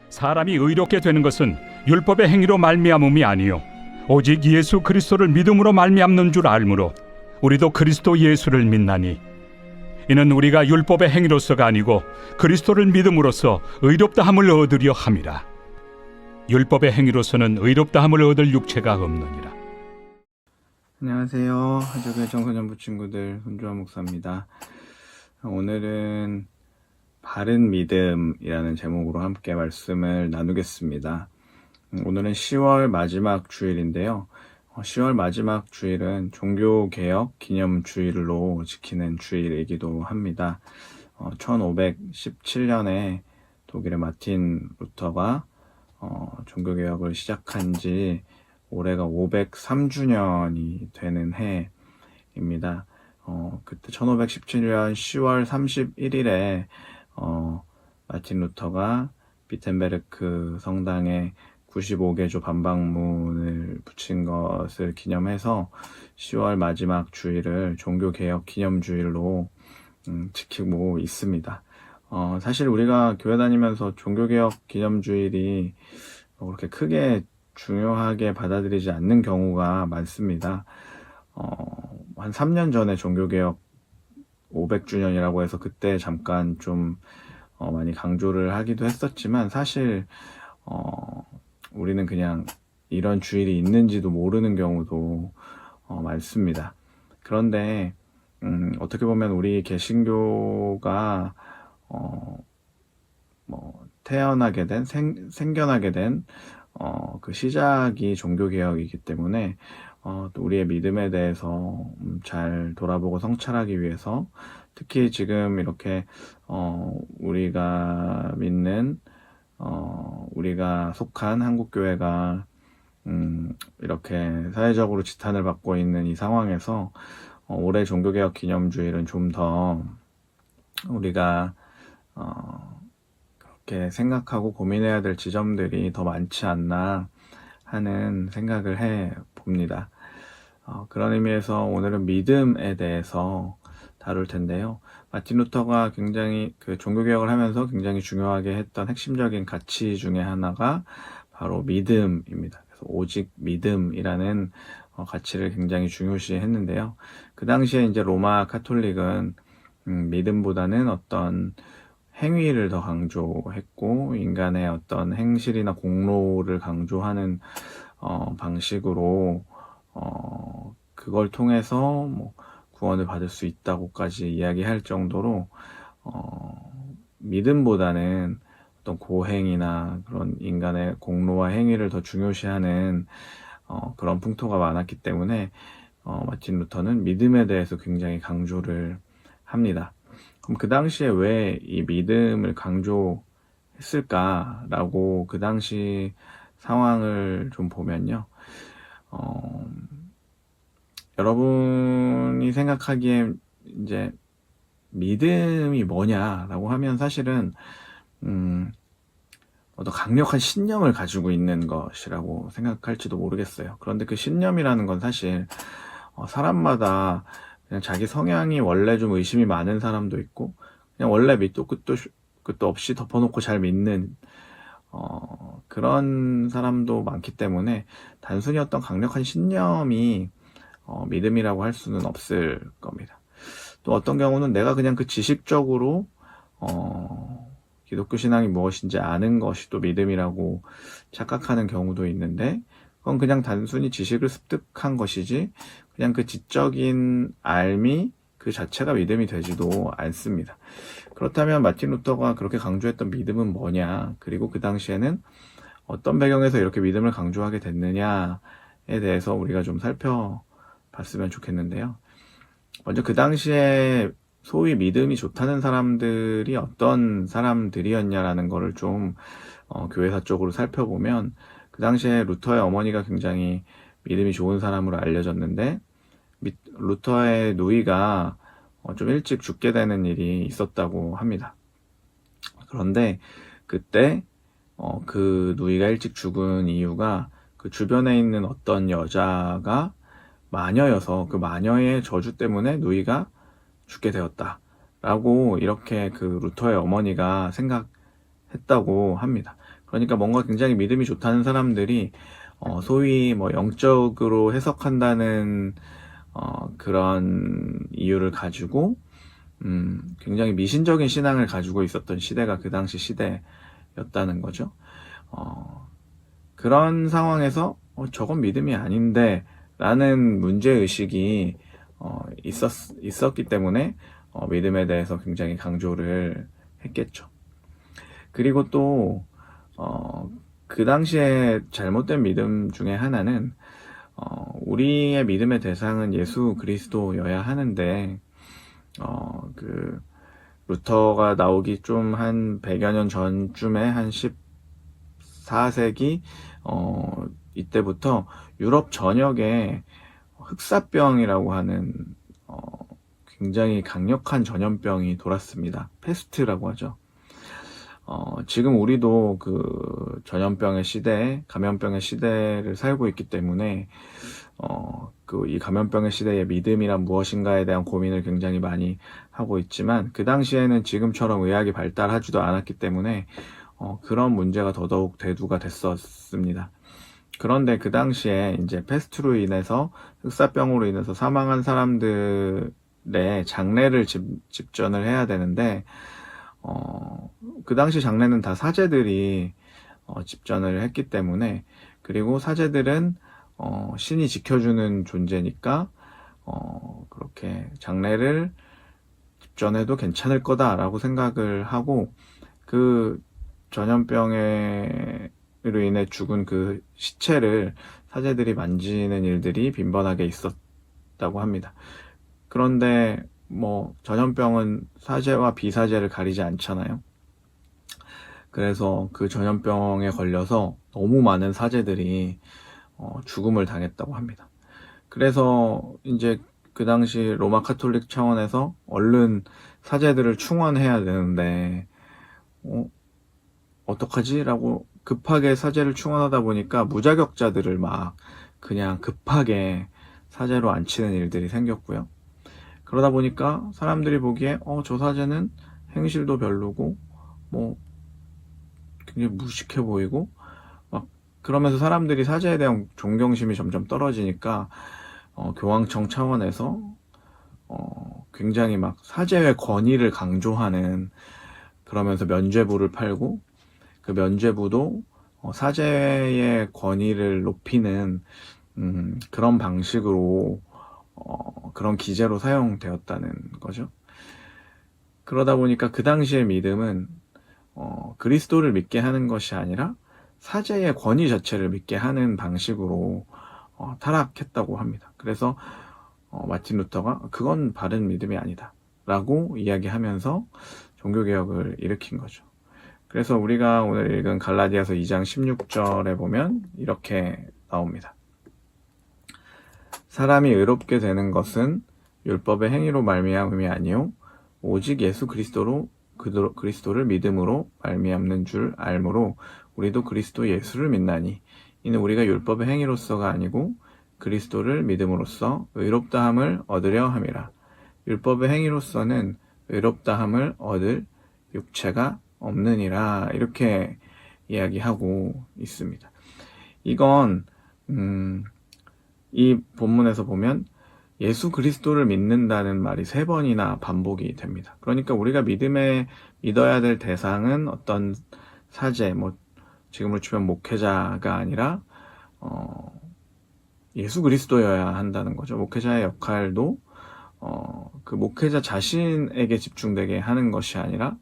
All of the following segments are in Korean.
사람이 의롭게 되는 것은 율법의 행위로 말미암음이 아니요 오직 예수 그리스도를 믿음으로 말미암는 줄 알므로 우리도 그리스도 예수를 믿나니 이는 우리가 율법의 행위로서가 아니고 그리스도를 믿음으로써 의롭다함을 얻으려 함이라. 율법의 행위로서는 의롭다함을 얻을 육체가 없느니라. 안녕하세요. 하적의 청소년부 친구들 손주환 목사입니다. 오늘은 바른 믿음이라는 제목으로 함께 말씀을 나누겠습니다. 오늘은 10월 마지막 주일인데요. 10월 마지막 주일은 종교개혁 기념주일로 지키는 주일이기도 합니다. 1517년에 독일의 마틴 루터가 종교개혁을 시작한 지 올해가 503주년이 되는 해입니다. 그때 1517년 10월 31일에 마틴 루터가 비텐베르크 성당에 95개조 반박문을 붙인 것을 기념해서 10월 마지막 주일을 종교개혁 기념주일로 지키고 있습니다. 사실 우리가 교회 다니면서 종교개혁 기념주일이 그렇게 크게 중요하게 받아들이지 않는 경우가 많습니다. 한 3년 전에 종교개혁 500주년이라고 해서 그때 잠깐 좀 많이 강조를 하기도 했었지만 사실 우리는 그냥 이런 주일이 있는지도 모르는 경우도 많습니다. 그런데 어떻게 보면 우리 개신교가 태어나게 된 생겨나게 된 그 시작이 종교개혁이기 때문에 또 우리의 믿음에 대해서 잘 돌아보고 성찰하기 위해서 특히 지금 이렇게 우리가 믿는 우리가 속한 한국교회가 이렇게 사회적으로 지탄을 받고 있는 이 상황에서 올해 종교개혁 기념주일은 좀 더 우리가 그렇게 생각하고 고민해야 될 지점들이 더 많지 않나 하는 생각을 해 봅니다. 그런 의미에서 오늘은 믿음에 대해서 다룰 텐데요. 마틴 루터가 굉장히 그 종교개혁을 하면서 굉장히 중요하게 했던 핵심적인 가치 중에 하나가 바로 믿음입니다. 그래서 오직 믿음이라는 가치를 굉장히 중요시 했는데요. 그 당시에 이제 로마 카톨릭은 믿음보다는 어떤 행위를 더 강조했고 인간의 어떤 행실이나 공로를 강조하는 방식으로 그걸 통해서 구원을 받을 수 있다고까지 이야기할 정도로 믿음보다는 어떤 고행이나 그런 인간의 공로와 행위를 더 중요시하는 그런 풍토가 많았기 때문에 마틴 루터는 믿음에 대해서 굉장히 강조를 합니다. 그럼 그 당시에 왜 이 믿음을 강조했을까라고 그 당시 상황을 좀 보면요. 여러분이 생각하기에 이제 믿음이 뭐냐라고 하면 사실은 어떤 강력한 신념을 가지고 있는 것이라고 생각할지도 모르겠어요. 그런데 그 신념이라는 건 사실 사람마다 그냥 자기 성향이 원래 좀 의심이 많은 사람도 있고 그냥 원래 밑도 끝도 없이 덮어놓고 잘 믿는 그런 사람도 많기 때문에 단순히 어떤 강력한 신념이 믿음이라고 할 수는 없을 겁니다. 또 어떤 경우는 내가 그냥 그 지식적으로 기독교 신앙이 무엇인지 아는 것이 또 믿음이라고 착각하는 경우도 있는데 그건 그냥 단순히 지식을 습득한 것이지 그냥 그 지적인 알미 그 자체가 믿음이 되지도 않습니다. 그렇다면 마틴 루터가 그렇게 강조했던 믿음은 뭐냐, 그리고 그 당시에는 어떤 배경에서 이렇게 믿음을 강조하게 됐느냐에 대해서 우리가 좀 살펴봤으면 좋겠는데요. 먼저 그 당시에 소위 믿음이 좋다는 사람들이 어떤 사람들이었냐라는 거를 좀 교회사적으로 살펴보면 그 당시에 루터의 어머니가 굉장히 믿음이 좋은 사람으로 알려졌는데 루터의 누이가 좀 일찍 죽게 되는 일이 있었다고 합니다. 그런데 그때 그 누이가 일찍 죽은 이유가 그 주변에 있는 어떤 여자가 마녀여서 그 마녀의 저주 때문에 누이가 죽게 되었다 라고 이렇게 그 루터의 어머니가 생각했다고 합니다. 그러니까 뭔가 굉장히 믿음이 좋다는 사람들이 소위 뭐 영적으로 해석한다는 그런 이유를 가지고 굉장히 미신적인 신앙을 가지고 있었던 시대가 그 당시 시대였다는 거죠. 그런 상황에서 저건 믿음이 아닌데 라는 문제의식이 있었기 때문에 믿음에 대해서 굉장히 강조를 했겠죠. 그리고 또 그 당시에 잘못된 믿음 중에 하나는 우리의 믿음의 대상은 예수 그리스도여야 하는데 그 루터가 나오기 좀 한 100여 년 전쯤에 한 14세기 이때부터 유럽 전역에 흑사병이라고 하는 굉장히 강력한 전염병이 돌았습니다. 페스트라고 하죠. 지금 우리도 그 전염병의 시대에 감염병의 시대를 살고 있기 때문에 이 감염병의 시대의 믿음이란 무엇인가에 대한 고민을 굉장히 많이 하고 있지만 그 당시에는 지금처럼 의학이 발달하지도 않았기 때문에 그런 문제가 더더욱 대두가 됐었습니다. 그런데 그 당시에 이제 페스트로 인해서 흑사병으로 인해서 사망한 사람들의 장례를 집전을 해야 되는데 그 당시 장례는 다 사제들이 집전을 했기 때문에, 그리고 사제들은 신이 지켜주는 존재니까 그렇게 장례를 집전해도 괜찮을 거다라고 생각을 하고 그 전염병으로 인해 죽은 그 시체를 사제들이 만지는 일들이 빈번하게 있었다고 합니다. 그런데 뭐 전염병은 사제와 비사제를 가리지 않잖아요. 그래서 그 전염병에 걸려서 너무 많은 사제들이 죽음을 당했다고 합니다. 그래서 이제 그 당시 로마 카톨릭 차원에서 얼른 사제들을 충원해야 되는데 어떡하지? 라고 급하게 사제를 충원하다 보니까 무자격자들을 막 그냥 급하게 사제로 앉히는 일들이 생겼고요. 그러다 보니까 사람들이 보기에 저 사제는 행실도 별로고 뭐 굉장히 무식해 보이고 막 그러면서 사람들이 사제에 대한 존경심이 점점 떨어지니까 교황청 차원에서 굉장히 막 사제의 권위를 강조하는, 그러면서 면죄부를 팔고 그 면죄부도 사제의 권위를 높이는 그런 방식으로 그런 기제로 사용되었다는 거죠. 그러다 보니까 그 당시의 믿음은 그리스도를 믿게 하는 것이 아니라 사제의 권위 자체를 믿게 하는 방식으로 타락했다고 합니다. 그래서 마틴 루터가 그건 바른 믿음이 아니다 라고 이야기하면서 종교개혁을 일으킨 거죠. 그래서 우리가 오늘 읽은 갈라디아서 2장 16절에 보면 이렇게 나옵니다. 사람이 의롭게 되는 것은 율법의 행위로 말미암음이 아니요 오직 예수 그리스도를 믿음으로 말미암는 줄 알므로 우리도 그리스도 예수를 믿나니 이는 우리가 율법의 행위로서가 아니고 그리스도를 믿음으로써 의롭다함을 얻으려 함이라. 율법의 행위로서는 의롭다함을 얻을 육체가 없느니라. 이렇게 이야기하고 있습니다. 이건 이 본문에서 보면 예수 그리스도를 믿는다는 말이 3번이나 반복이 됩니다. 그러니까 우리가 믿어야 될 대상은 어떤 사제, 뭐 지금으로 치면 목회자가 아니라 예수 그리스도여야 한다는 거죠. 목회자의 역할도 그 목회자 자신에게 집중되게 하는 것이 아니라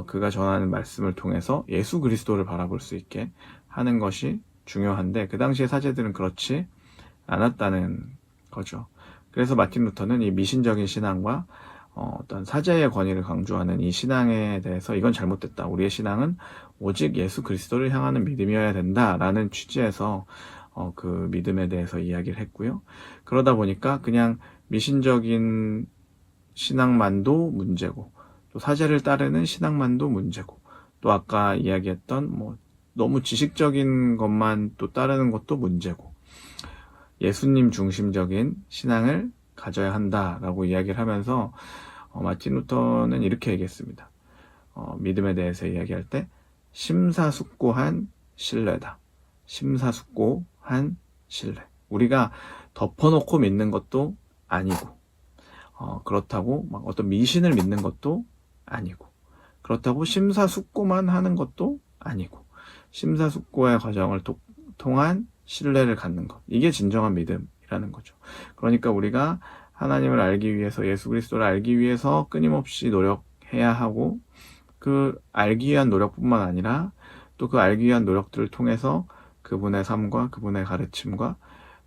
그가 전하는 말씀을 통해서 예수 그리스도를 바라볼 수 있게 하는 것이 중요한데, 그 당시의 사제들은 그렇지 않았다는 거죠. 그래서 마틴 루터는 이 미신적인 신앙과 어떤 사제의 권위를 강조하는 이 신앙에 대해서 이건 잘못됐다. 우리의 신앙은 오직 예수 그리스도를 향하는 믿음이어야 된다라는 취지에서 그 믿음에 대해서 이야기를 했고요. 그러다 보니까 그냥 미신적인 신앙만도 문제고, 또 사제를 따르는 신앙만도 문제고, 또 아까 이야기했던 뭐 너무 지식적인 것만 또 따르는 것도 문제고, 예수님 중심적인 신앙을 가져야 한다라고 이야기를 하면서 마틴 루터는 이렇게 얘기했습니다. 믿음에 대해서 이야기할 때 심사숙고한 신뢰다. 심사숙고한 신뢰. 우리가 덮어놓고 믿는 것도 아니고, 그렇다고 막 어떤 미신을 믿는 것도 아니고, 그렇다고 심사숙고만 하는 것도 아니고, 심사숙고의 과정을 통한 신뢰를 갖는 것. 이게 진정한 믿음이라는 거죠. 그러니까 우리가 하나님을 알기 위해서, 예수 그리스도를 알기 위해서 끊임없이 노력해야 하고, 그 알기 위한 노력뿐만 아니라 또 그 알기 위한 노력들을 통해서 그분의 삶과 그분의 가르침과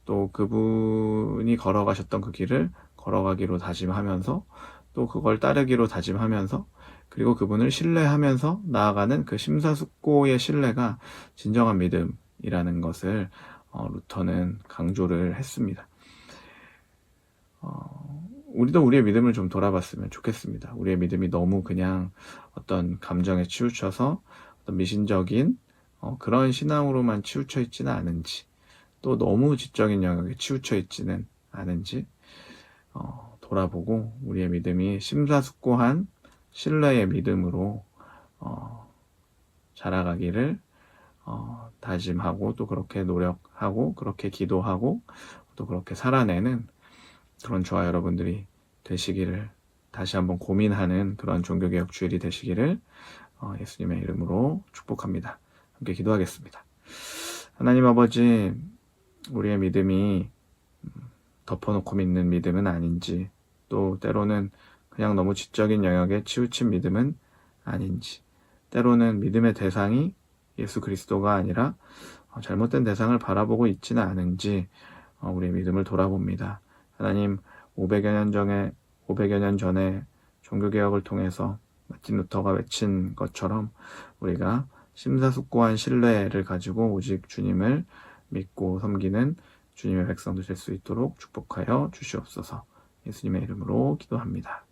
또 그분이 걸어가셨던 그 길을 걸어가기로 다짐하면서 또 그걸 따르기로 다짐하면서 그리고 그분을 신뢰하면서 나아가는 그 심사숙고의 신뢰가 진정한 믿음이라는 것을 루터는 강조를 했습니다. 우리도 우리의 믿음을 좀 돌아봤으면 좋겠습니다. 우리의 믿음이 너무 그냥 어떤 감정에 치우쳐서 어떤 미신적인 그런 신앙으로만 치우쳐 있지는 않은지, 또 너무 지적인 영역에 치우쳐 있지는 않은지 돌아보고 우리의 믿음이 심사숙고한 신뢰의 믿음으로 자라가기를 다짐하고 또 그렇게 노력하고 그렇게 기도하고 또 그렇게 살아내는 그런 저와 여러분들이 되시기를, 다시 한번 고민하는 그런 종교개혁 주일이 되시기를 예수님의 이름으로 축복합니다. 함께 기도하겠습니다. 하나님 아버지, 우리의 믿음이 덮어놓고 믿는 믿음은 아닌지, 또 때로는 그냥 너무 지적인 영역에 치우친 믿음은 아닌지, 때로는 믿음의 대상이 예수 그리스도가 아니라 잘못된 대상을 바라보고 있지는 않은지 우리의 믿음을 돌아봅니다. 하나님, 500여 년 전에 종교개혁을 통해서 마틴 루터가 외친 것처럼 우리가 심사숙고한 신뢰를 가지고 오직 주님을 믿고 섬기는 주님의 백성도 될 수 있도록 축복하여 주시옵소서. 예수님의 이름으로 기도합니다.